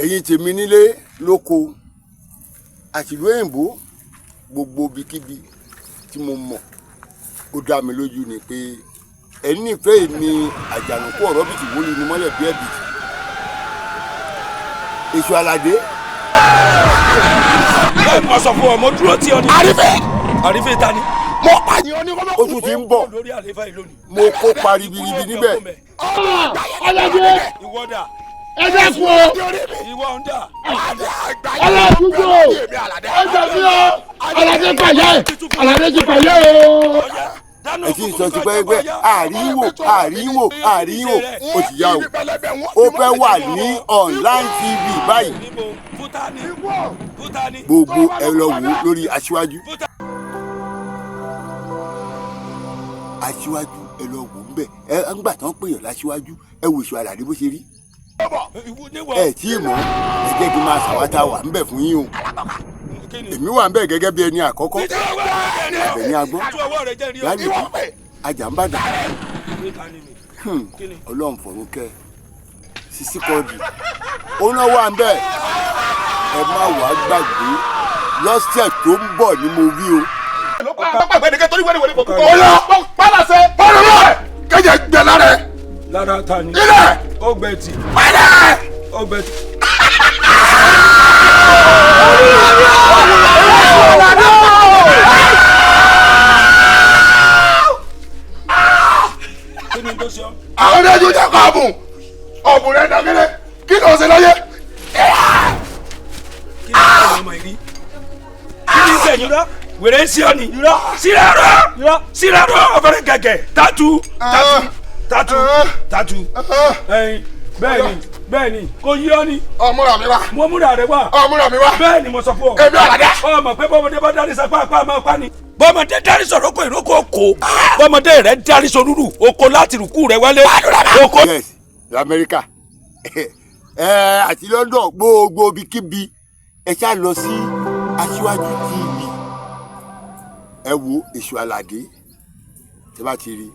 ẹ̀yin tèmi nílé lóko àtìlú òyìnbó gbogbo bíkíbi tí mo mọ̀ ó dá mi lójú ni pé ẹni nífẹ̀ẹ́ mi àjànàkú ọ̀rọ̀ bìtì wọlé ni mọ́lẹ̀ bí ẹ̀bì èso aládé. bẹ́ẹ̀ mo sọ fún ọ mo dúró tí ọ ní. àrífẹ́ ta ni. mo pàdé ọ ní kọ́mọ́. oṣù tí ń bọ̀ mo kópa ribiribi níbẹ̀. aládé ìwọ́dà. ẹ dẹ́kun o. ìwọ ń dà. aládùúgbò ẹ jẹ̀bi o. aládé pàyẹ́ aládé ti pàyẹ́ o. ẹ ti sọ ti pẹ́ àríwò ó ti yá o ó fẹ́ wà ní online tv báyìí gbogbo ẹ lọ wò ó lórí aṣíwájú ẹ lọ wò ó ń bẹ ẹ ń gbà tán pèèyàn láṣíwájú ẹ wò Èṣù Àlàdé bó ṣe rí ẹ tí ì mọ̀ ẹ jẹ́ kí n máa ṣàwátà wà ń bẹ fún yín o èmi wà ń bẹ gẹ́gẹ́ bí ẹni àkọ́kọ́ Abeni Agbon lalude Ajabadan Ọlọ́run fọ̀run kẹ́ Sisi Quadri òun náà wà ń bẹ ẹ má wàá gbàgbé lọ́sẹ̀ tó ń bọ̀ ni mo wí o. kẹjẹ gbẹ lára ẹ. lára ta ni. ilẹ̀. ó gbẹ tì. pẹ́ẹ́dẹ́. ó gbẹ tì. kí ni tó ṣe ọ́. àwọn ọdẹ ojú jẹ kọ ọbùn rẹ dàgẹrẹ kí ló ṣe láyé. kí ni ọmọ ìrí. kí ni sẹ́yìn rọ. wèrè ń sí ọ ni. sírarọ ọ̀fẹ́rẹ́ gẹ̀gẹ̀ tatu. bẹ́ẹ̀ni kò yí ọ ni. ọmúra mi wá. mo múra rẹ wá. ọmúra mi wá. bẹ́ẹ̀ni mo sọ fún ọ. èmi Àlàdé. ọmọ pé bọ́mọdé bá dárí sapá apá máa pa ni. bọ́mọdé dárí sọ̀rọ̀ kó ìrókò oko. bọ́mọdé rẹ dárí sọ̀rúrù oko láti rùkú rẹ wálé. oko. yes lamẹ́ríkà àti London gbogbo ibikíbi ẹ ṣá lọ sí Aṣíwájú TV ẹ wo Èṣù Àlàdé tí bá ti rí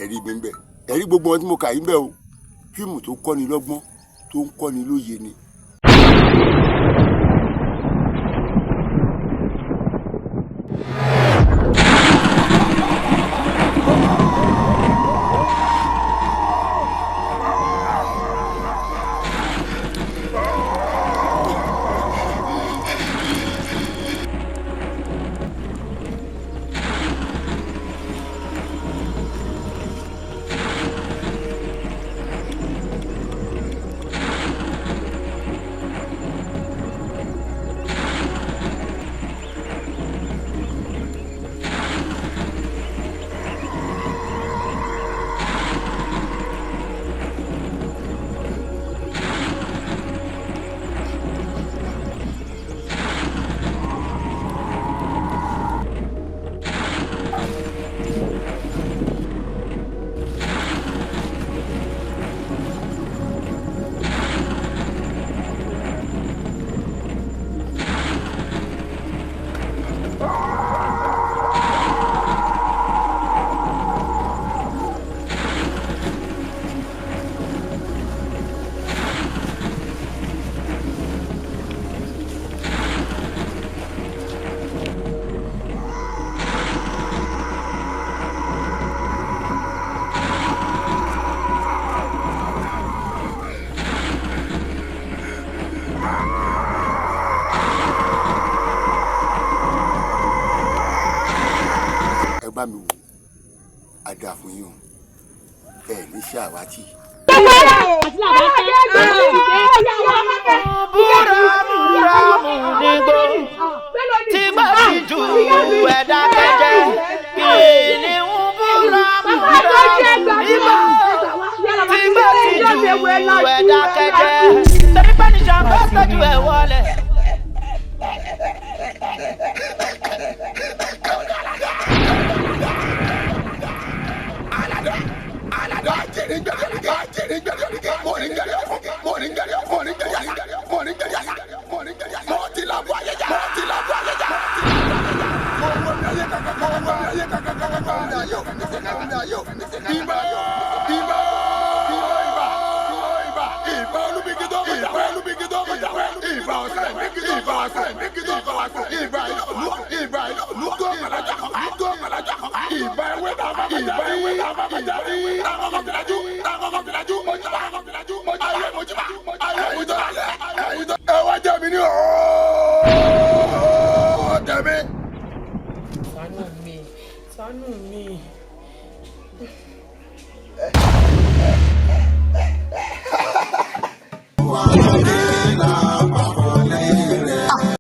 ẹ̀rí mi ń bẹ̀ ẹ̀rí gbogbo wọn tí mo kà yín bẹ̀ o fíìmù tó kọ́ni lọ́gbọ́n tó ń kọ́ni lóye ni. bá mi wò àdá fún yín o ẹ ní ṣe àwátì. tí bá ti ju ẹ̀dá kẹjẹ kí ni ń búra búra nígbà tí bá ti ju ẹ̀dá kẹjẹ torí pé ní ṣàǹkó tọ́jú ẹ̀ wọlé. Ṣàánú mi.